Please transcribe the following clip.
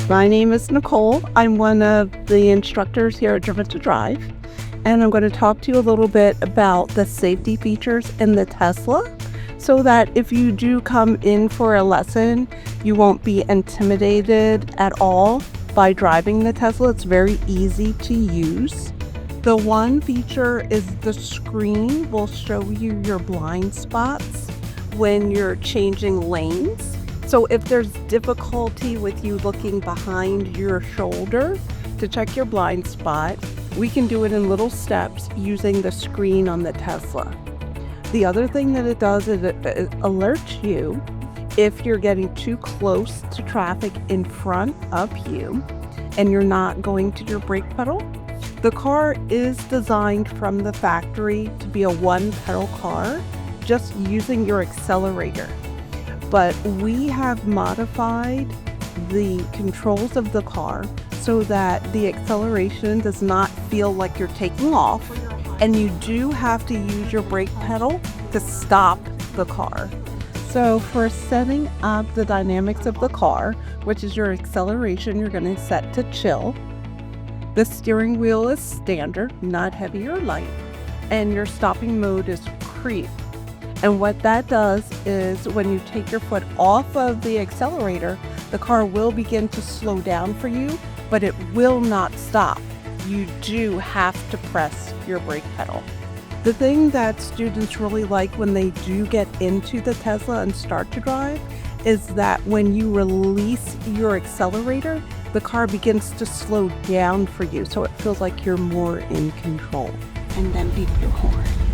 My name is Nicole. I'm one of the instructors here at Driven2Drive, and I'm going to talk to you a little bit about the safety features in the Tesla so that if you do come in for a lesson, you won't be intimidated at all by driving the Tesla. It's very easy to use. The one feature is the screen will show you your blind spots when you're changing lanes. So if there's difficulty with you looking behind your shoulder to check your blind spot, we can do it in little steps using the screen on the Tesla. The other thing that it does is it alerts you if you're getting too close to traffic in front of you and you're not going to your brake pedal. The car is designed from the factory to be a one-pedal car, just using your accelerator. But we have modified the controls of the car so that the acceleration does not feel like you're taking off, and you do have to use your brake pedal to stop the car. So for setting up the dynamics of the car, which is your acceleration, you're going to set to chill. The steering wheel is standard, not heavy or light, and your stopping mode is creep. And what that does is when you take your foot off of the accelerator, the car will begin to slow down for you, but it will not stop. You do have to press your brake pedal. The thing that students really like when they do get into the Tesla and start to drive is that when you release your accelerator, the car begins to slow down for you, so it feels like you're more in control. And then beep your horn.